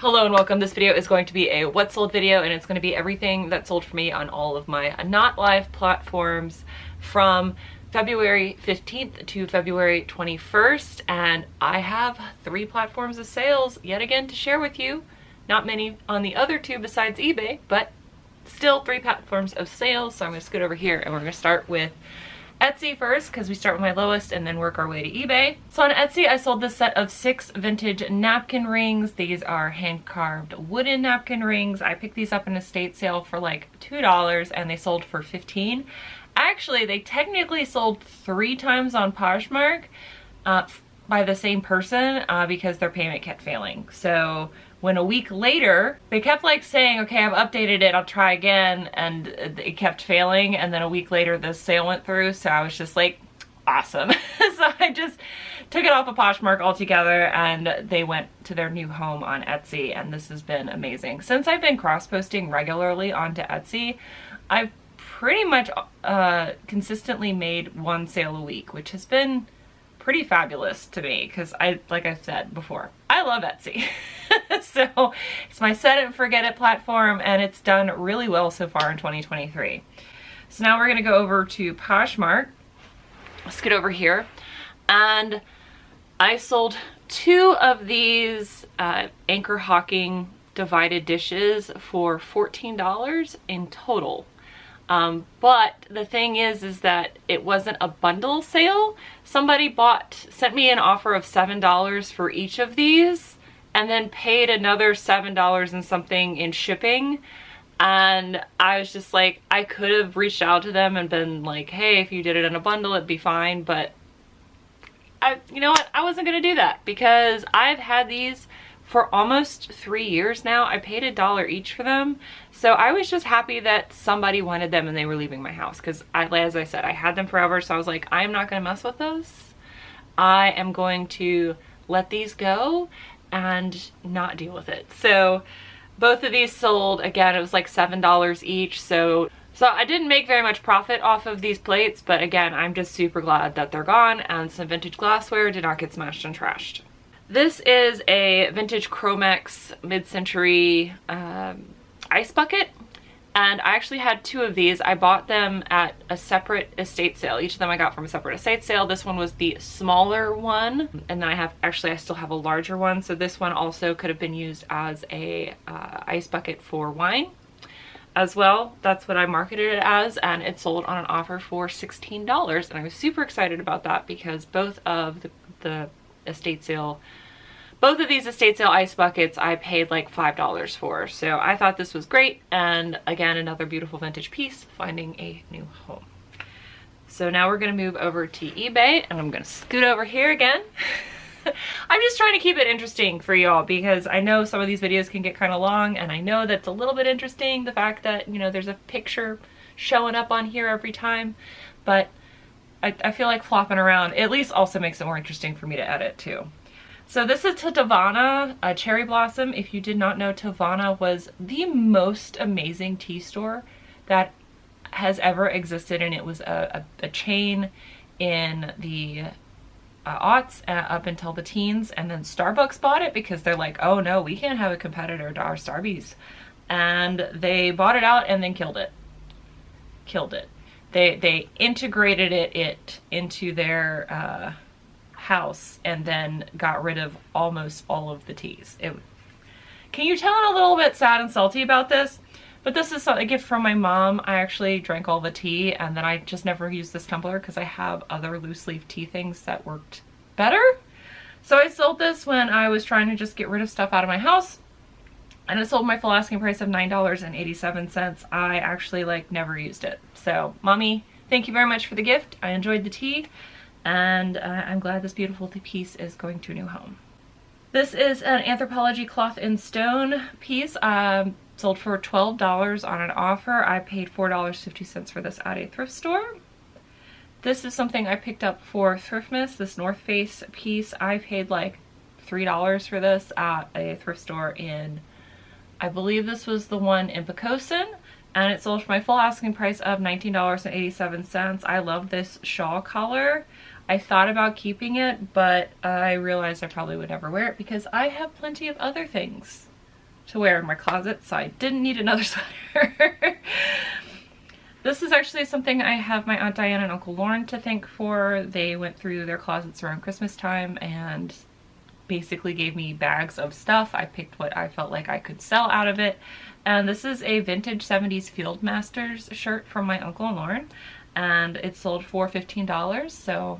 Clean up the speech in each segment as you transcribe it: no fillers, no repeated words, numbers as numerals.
Hello and welcome. This video is going to be a what sold video, and it's going to be everything that sold for me on all of my not live platforms from February 15th to February 21st. And I have 3 platforms of sales yet again to share with you. Not many on the other 2 besides eBay, but still 3 platforms of sales. So I'm going to scoot over here and we're going to start with Etsy first, because we start with my lowest and then work our way to eBay. So on Etsy, I sold this set of 6 vintage napkin rings. These are hand-carved wooden napkin rings. I picked these up in a estate sale for like $2 and they sold for $15. Actually, they technically sold 3 times on Poshmark by the same person because their payment kept failing. So when a week later, they kept like saying, okay, I've updated it, I'll try again, and it kept failing, and then a week later the sale went through, so I was just like, awesome. So I just took it off of Poshmark altogether, and they went to their new home on Etsy, and this has been amazing. Since I've been cross-posting regularly onto Etsy, I've pretty much consistently made 1 sale a week, which has been pretty fabulous to me, because like I said before, I love Etsy. So it's my set it and forget it platform, and it's done really well so far in 2023. So now we're gonna go over to Poshmark. Let's get over here. And I sold 2 of these anchor hawking divided dishes for $14 in total. But the thing is that it wasn't a bundle sale. Somebody sent me an offer of $7 for each of these, and then paid another $7 and something in shipping. And I was just like, I could have reached out to them and been like, hey, if you did it in a bundle, it'd be fine. But you know what? I wasn't gonna do that because I've had these for almost 3 years now. I paid $1 each for them. So I was just happy that somebody wanted them and they were leaving my house, because as I said, I had them forever. So I was like, I'm not gonna mess with those. I am going to let these go and not deal with it. So both of these sold, again, it was like $7 each. So I didn't make very much profit off of these plates, but again, I'm just super glad that they're gone, and some vintage glassware did not get smashed and trashed. This is a vintage Chromex mid-century ice bucket, and I actually had 2 of these. I bought them at a separate estate sale. Each of them I got from a separate estate sale. This one was the smaller one, and then I still have a larger one. So this one also could have been used as a ice bucket for wine as well. That's what I marketed it as, and it sold on an offer for $16. And I was super excited about that because both of these estate sale ice buckets I paid like $5 for. So I thought this was great, and again, another beautiful vintage piece finding a new home. So now we're gonna move over to eBay, and I'm gonna scoot over here again. I'm just trying to keep it interesting for y'all, because I know some of these videos can get kind of long, and I know that's a little bit interesting, the fact that, you know, there's a picture showing up on here every time, but I feel like flopping around at least also makes it more interesting for me to edit too. So this is to Tavana, a cherry blossom. If you did not know, Tavana was the most amazing tea store that has ever existed, and it was a chain in the aughts up until the teens, and then Starbucks bought it because they're like, oh no, we can't have a competitor to our Starbies, and they bought it out and then killed it. They integrated it into their house and then got rid of almost all of the teas. Can you tell I'm a little bit sad and salty about this? But this is a gift from my mom. I actually drank all the tea, and then I just never used this tumbler because I have other loose leaf tea things that worked better. So I sold this when I was trying to just get rid of stuff out of my house, and it sold my full asking price of $9.87. I actually like never used it. So mommy, thank you very much for the gift. I enjoyed the tea, and I'm glad this beautiful piece is going to a new home. This is an Anthropologie cloth in stone piece. Sold for $12 on an offer. I paid $4.50 for this at a thrift store. This is something I picked up for Thriftmas, this North Face piece. I paid like $3 for this at a thrift store in, I believe this was the one in Pocosin, and it sold for my full asking price of $19.87. I love this shawl collar. I thought about keeping it, but I realized I probably would never wear it because I have plenty of other things to wear in my closet, so I didn't need another sweater. This is actually something I have my Aunt Diane and Uncle Lauren to thank for. They went through their closets around Christmas time and basically gave me bags of stuff. I picked what I felt like I could sell out of it. And this is a vintage 70s Field Masters shirt from my Uncle and Lauren, and it sold for $15, so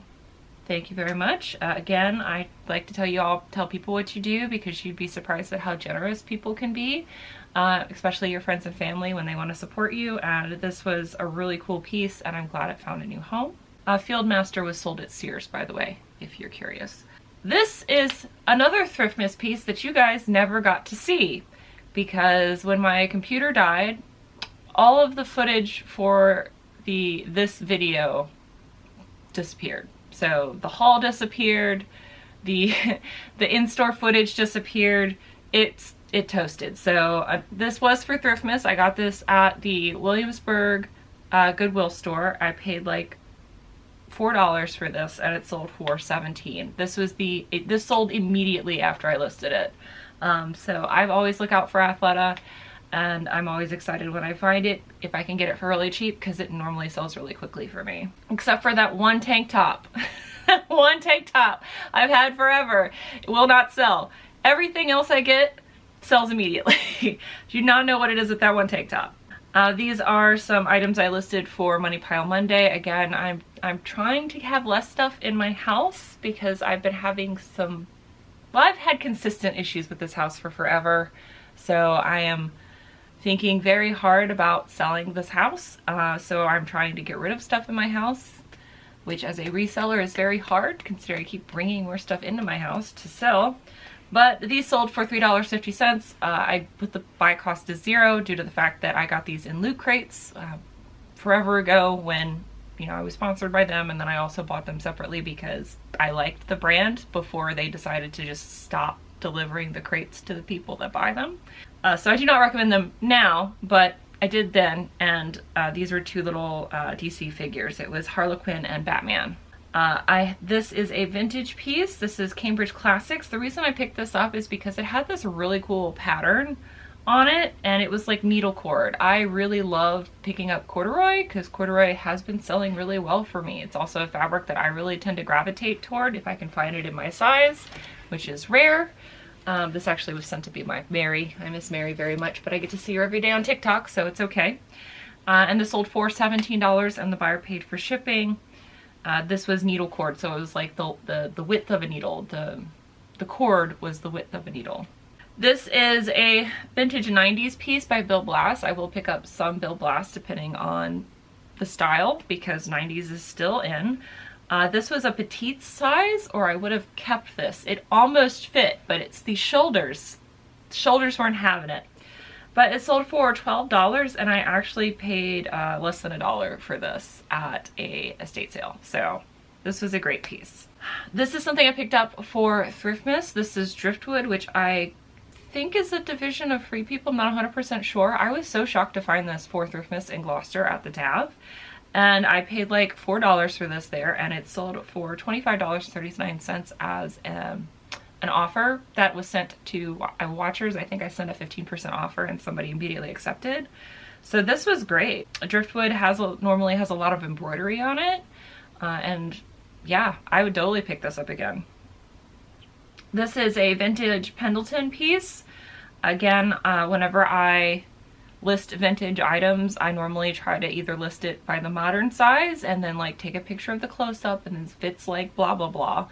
thank you very much. Again, I like to tell people what you do, because you'd be surprised at how generous people can be, especially your friends and family when they want to support you. And this was a really cool piece, and I'm glad it found a new home. Field Master was sold at Sears, by the way, if you're curious. This is another Thriftmas piece that you guys never got to see, because when my computer died, all of the footage for this video disappeared. So the haul disappeared, the in-store footage disappeared, it toasted. So this was for Thriftmas. I got this at the Williamsburg Goodwill store. I paid like $4 for this, and it sold for $17. This sold immediately after I listed it. So I've always look out for Athleta, and I'm always excited when I find it, if I can get it for really cheap, because it normally sells really quickly for me. Except for that one tank top. One tank top I've had forever. It will not sell. Everything else I get sells immediately. Do not know what it is with that one tank top. These are some items I listed for Money Pile Monday. Again, I'm trying to have less stuff in my house, because I've been having I've had consistent issues with this house for forever. So I am thinking very hard about selling this house. So I'm trying to get rid of stuff in my house, which as a reseller is very hard, considering I keep bringing more stuff into my house to sell. But these sold for $3.50. I put the buy cost to $0 due to the fact that I got these in loot crates forever ago when, you know, I was sponsored by them, and then I also bought them separately because I liked the brand before they decided to just stop delivering the crates to the people that buy them. So I do not recommend them now, but I did then, and these were two little DC figures. It was Harlequin and Batman. This is a vintage piece. This is Cambridge Classics. The reason I picked this up is because it had this really cool pattern on it, and it was like needle cord. I really love picking up corduroy, because corduroy has been selling really well for me. It's also a fabric that I really tend to gravitate toward if I can find it in my size, which is rare. This actually was sent to be my Mary. I miss Mary very much, but I get to see her every day on TikTok, so it's okay. And this sold for $17, and the buyer paid for shipping. This was needle cord, so it was like the width of a needle. The cord was the width of a needle. This is a vintage 90s piece by Bill Blass. I will pick up some Bill Blass depending on the style, because 90s is still in. This was a petite size, or I would have kept this. It almost fit, but it's the shoulders. Shoulders weren't having it. But it sold for $12, and I actually paid less than $1 for this at a estate sale. So this was a great piece. This is something I picked up for Thriftmas. This is Driftwood, which I think is a division of Free People. I'm not 100% sure. I was so shocked to find this for Thriftmas in Gloucester at the Tav. And I paid like $4 for this there, and it sold for $25.39 as an offer that was sent to watchers. I think I sent a 15% offer, and somebody immediately accepted. So this was great. Driftwood normally has a lot of embroidery on it, and yeah, I would totally pick this up again. This is a vintage Pendleton piece. Again, whenever I list vintage items, I normally try to either list it by the modern size and then like take a picture of the close-up and then fits like blah blah blah,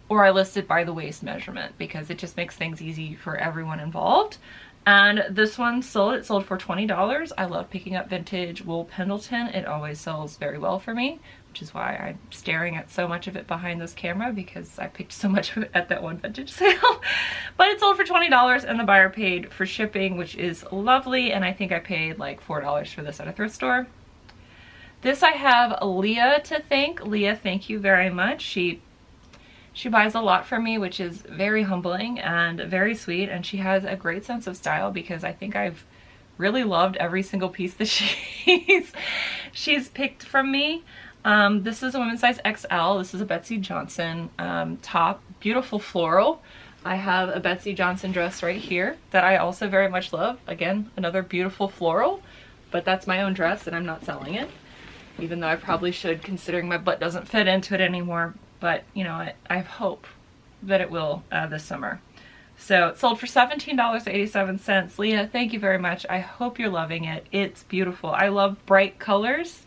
or I list it by the waist measurement, because it just makes things easy for everyone involved. And this one sold for $20. I love picking up vintage wool Pendleton. It always sells very well for me, which is why I'm staring at so much of it behind this camera, because I picked so much of it at that one vintage sale. But it sold for $20, and the buyer paid for shipping, which is lovely, and I think I paid like $4 for this at a thrift store. This I have Leah to thank. Leah, thank you very much. She buys a lot from me, which is very humbling and very sweet, and she has a great sense of style, because I think I've really loved every single piece that she's picked from me. This is a women's size XL. This is a Betsy Johnson top, beautiful floral. I have a Betsy Johnson dress right here that I also very much love. Again, another beautiful floral, but that's my own dress and I'm not selling it. Even though I probably should, considering my butt doesn't fit into it anymore. But, you know, I have hope that it will this summer. So it sold for $17.87. Leah, thank you very much. I hope you're loving it. It's beautiful. I love bright colors,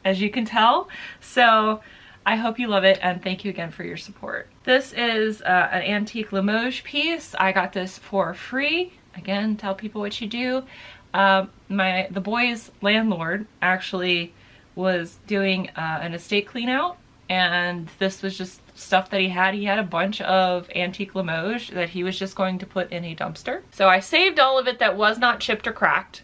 as you can tell. So I hope you love it, and thank you again for your support. This is an antique Limoges piece. I got this for free. Again, tell people what you do. The boys' landlord actually was doing an estate clean out, and this was just stuff that he had. He had a bunch of antique Limoges that he was just going to put in a dumpster. So I saved all of it that was not chipped or cracked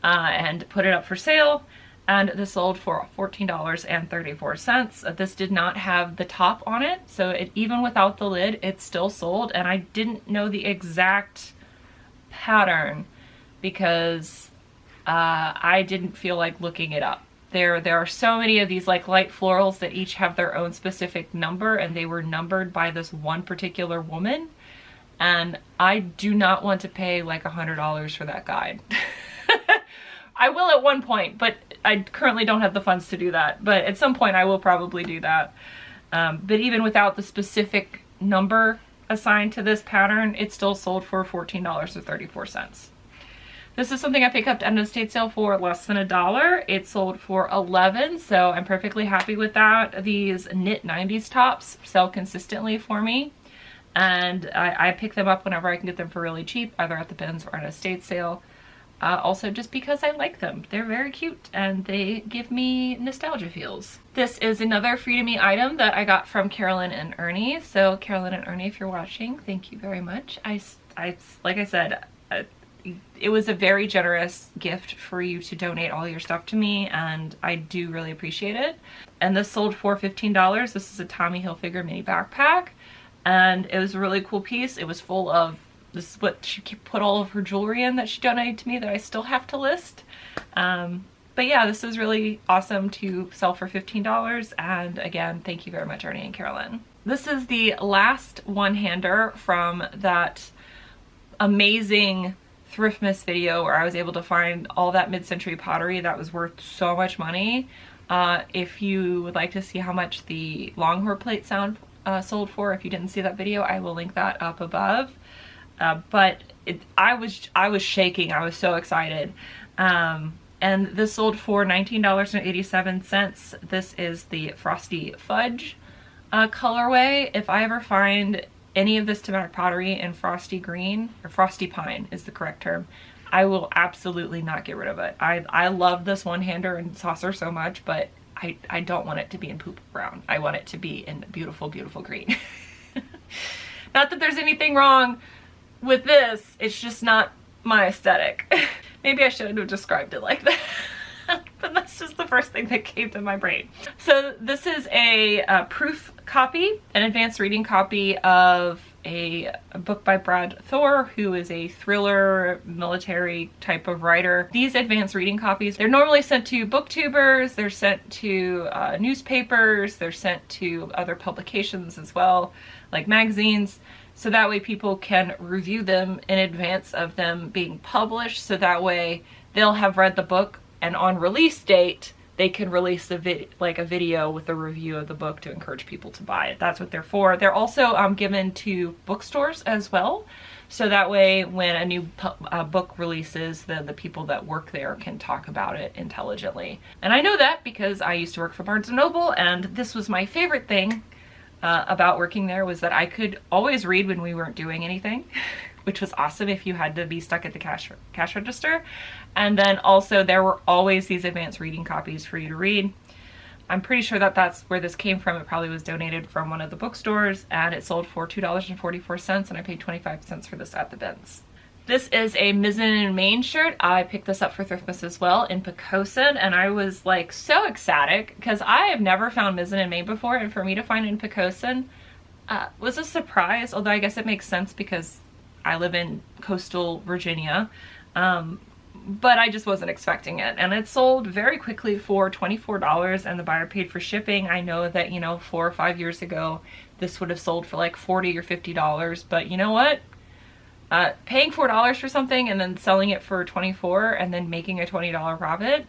and put it up for sale. And this sold for $14.34. This did not have the top on it, so even without the lid, it still sold. And I didn't know the exact pattern because I didn't feel like looking it up. There are so many of these like light florals that each have their own specific number, and they were numbered by this one particular woman. And I do not want to pay like $100 for that guide. I will at one point, but I currently don't have the funds to do that. But at some point I will probably do that. But even without the specific number assigned to this pattern, it still sold for $14.34. This is something I picked up at an estate sale for less than $1. It sold for $11, so I'm perfectly happy with that. These knit 90s tops sell consistently for me. And I pick them up whenever I can get them for really cheap, either at the bins or at an estate sale. Also just because I like them. They're very cute and they give me nostalgia feels. This is another free to me item that I got from Carolyn and Ernie. So Carolyn and Ernie, if you're watching, thank you very much. Like I said, it was a very generous gift for you to donate all your stuff to me, and I do really appreciate it. And this sold for $15. This is a Tommy Hilfiger mini backpack, and it was a really cool piece. It was full of, this is what she put all of her jewelry in that she donated to me that I still have to list. But yeah, this is really awesome to sell for $15. And again, thank you very much, Ernie and Carolyn. This is the last one-hander from that amazing Thriftmas video where I was able to find all that mid-century pottery that was worth so much money. If you would like to see how much the Longhorn plate sold for, if you didn't see that video, I will link that up above. But I was shaking. I was so excited. And this sold for $19.87. This is the Frosty Fudge colorway. If I ever find any of this tobacco pottery in frosty green, or frosty pine is the correct term, I will absolutely not get rid of it. I love this one-hander and saucer so much, but I don't want it to be in poop brown. I want it to be in beautiful, beautiful green. Not that there's anything wrong with this, it's just not my aesthetic. Maybe I shouldn't have described it like that. But that's just the first thing that came to my brain. So this is a proof copy, an advanced reading copy of a book by Brad Thor, who is a thriller military type of writer. These advanced reading copies, they're normally sent to booktubers, they're sent to newspapers, they're sent to other publications as well, like magazines. So that way people can review them in advance of them being published. So that way they'll have read the book, and on release date, they can release a video with a review of the book to encourage people to buy it. That's what they're for. They're also given to bookstores as well. So that way when a new book releases, the people that work there can talk about it intelligently. And I know that because I used to work for Barnes & Noble, and this was my favorite thing about working there, was that I could always read when we weren't doing anything, which was awesome if you had to be stuck at the cash register. And then also there were always these advanced reading copies for you to read. I'm pretty sure that that's where this came from. It probably was donated from one of the bookstores, and it sold for $2.44, and I paid 25 cents for this at the bins. This is a Mizzen & Main shirt. I picked this up for Thriftmas as well in Pocosin, and I was like so ecstatic because I have never found Mizzen & Main before, and for me to find it in Pocosin was a surprise, although I guess it makes sense because I live in coastal Virginia. But I just wasn't expecting it, and it sold very quickly for $24, and the buyer paid for shipping. I know that, you know, 4 or 5 years ago this would have sold for like $40 or $50, but you know what? Paying $4 for something and then selling it for $24 and then making a $20 profit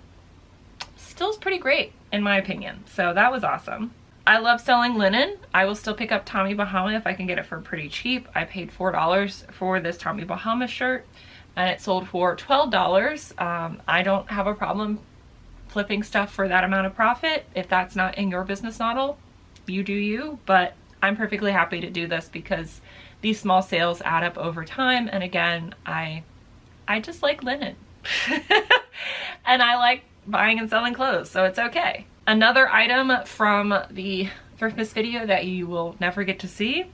still is pretty great in my opinion. So that was awesome. I love selling linen. I will still pick up Tommy Bahama if I can get it for pretty cheap. I paid $4 for this Tommy Bahama shirt and it sold for $12. I don't have a problem flipping stuff for that amount of profit. If that's not in your business model, you do you, but I'm perfectly happy to do this because these small sales add up over time. And again, I just like linen and I like buying and selling clothes, so it's okay. Another item from the Thriftmas video that you will never get to see.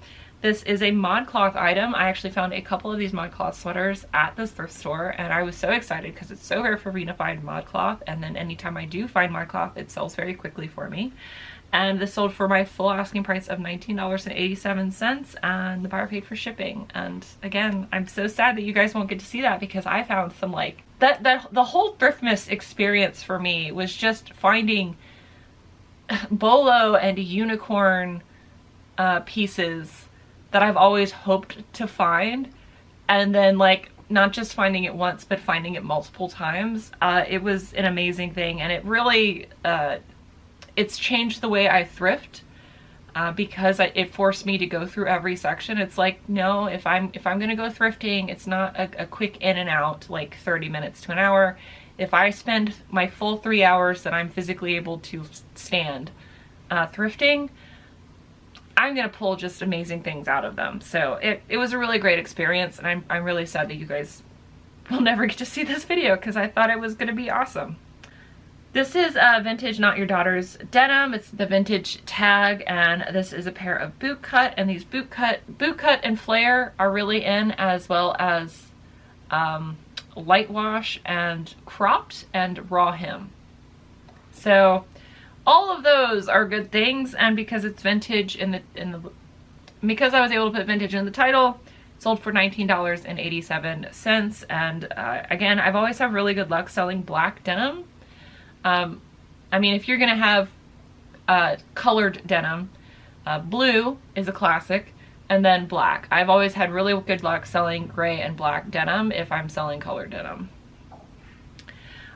This is a ModCloth item. I actually found a couple of these ModCloth sweaters at this thrift store and I was so excited because it's so rare for me to find ModCloth, and then anytime I do find ModCloth, it sells very quickly for me. And this sold for my full asking price of $19.87 and the buyer paid for shipping. And again, I'm so sad that you guys won't get to see that because I found some like, the whole Thriftmas experience for me was just finding bolo and unicorn pieces that I've always hoped to find, and then like not just finding it once but finding it multiple times. It was an amazing thing, and it really it's changed the way I thrift because it forced me to go through every section. It's like, no, if I'm gonna go thrifting, it's not a quick in and out, like 30 minutes to an hour. If I spend my full 3 hours that I'm physically able to stand thrifting, I'm gonna pull just amazing things out of them. So it was a really great experience, and I'm really sad that you guys will never get to see this video because I thought it was gonna be awesome. This is a vintage Not Your Daughter's denim. It's the vintage tag, and this is a pair of boot cut, and these boot cut and flare are really in, as well as light wash and cropped and raw hem. So all of those are good things, and because it's vintage because I was able to put vintage in the title, sold for $19.87. And again, I've always had really good luck selling black denim. I mean, if you're gonna have colored denim, blue is a classic, and then black. I've always had really good luck selling gray and black denim if I'm selling colored denim.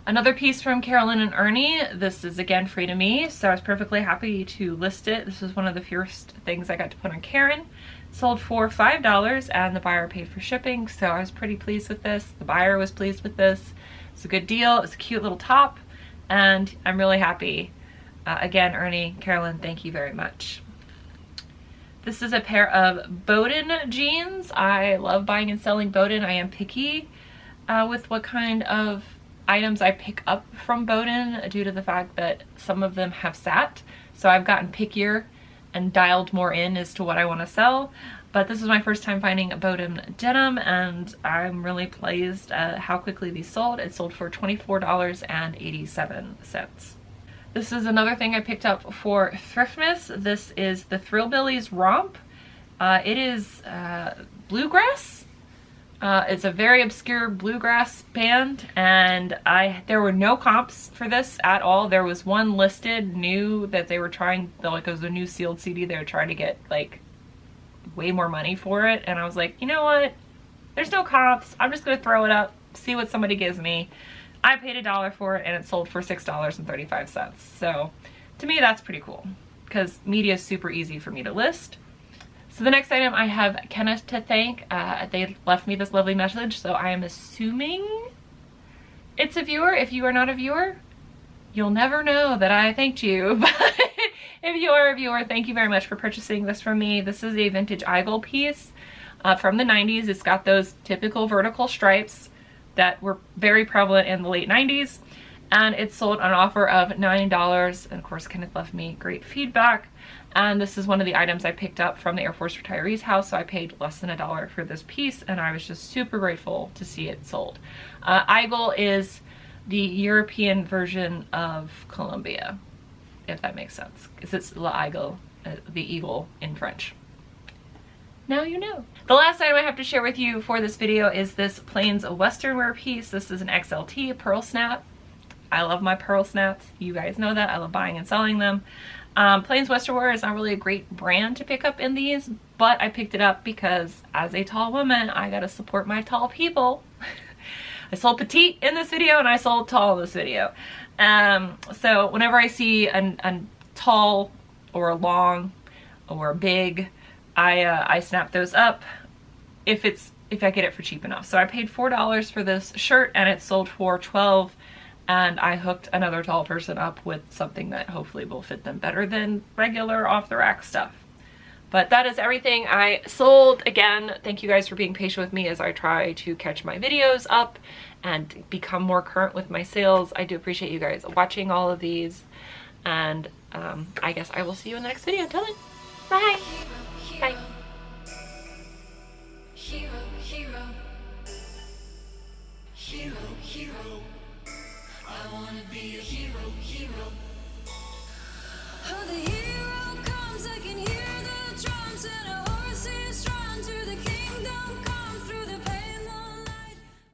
Another piece from Carolyn and Ernie. This is again free to me, so I was perfectly happy to list it. This was one of the first things I got to put on Karen. Sold for $5 and the buyer paid for shipping, so I was pretty pleased with this. The buyer was pleased with this. It's a good deal. It's a cute little top, and I'm really happy. Again, Ernie, Carolyn, thank you very much. This is a pair of Bowden jeans. I love buying and selling Bowden. I am picky with what kind of items I pick up from Bowden due to the fact that some of them have sat. So I've gotten pickier and dialed more in as to what I want to sell. But this is my first time finding a Bowden denim, and I'm really pleased how quickly these sold. It sold for $24.87. This is another thing I picked up for Thriftmas. This is the Thrillbillies Romp. It is bluegrass. It's a very obscure bluegrass band, and there were no comps for this at all. There was one listed new that they were trying, like it was a new sealed CD. They were trying to get like way more money for it, and I was like, you know what? There's no comps. I'm just gonna throw it up, see what somebody gives me. I paid $1 for it, and it sold for $6.35. So to me, that's pretty cool because media is super easy for me to list. So the next item, I have Kenneth to thank. They left me this lovely message, so I am assuming it's a viewer. If you are not a viewer, you'll never know that I thanked you. But if you are a viewer, thank you very much for purchasing this from me. This is a vintage eagle piece from the 90s. It's got those typical vertical stripes that were very prevalent in the late 90s. And it sold on an offer of $9. And of course, Kenneth left me great feedback. And this is one of the items I picked up from the Air Force retirees house, so I paid less than $1 for this piece, and I was just super grateful to see it sold. Eagle is the European version of Columbia, if that makes sense, because it's l'aigle, the eagle in French. Now you know. The last item I have to share with you for this video is this Plains Western wear piece. This is an XLT pearl snap. I love my pearl snaps. You guys know that. I love buying and selling them. Plains Westerwear is not really a great brand to pick up in these, but I picked it up because as a tall woman, I gotta support my tall people. I sold petite in this video and I sold tall in this video. So whenever I see a tall or a long or a big, I snap those up if I get it for cheap enough. So I paid $4 for this shirt and it sold for $12, and I hooked another tall person up with something that hopefully will fit them better than regular off the rack stuff. But that is everything I sold. Again, thank you guys for being patient with me as I try to catch my videos up and become more current with my sales. I do appreciate you guys watching all of these, and I guess I will see you in the next video. Until then, bye. Bye. Hero, hero, hero, hero. I wanna be a hero, hero.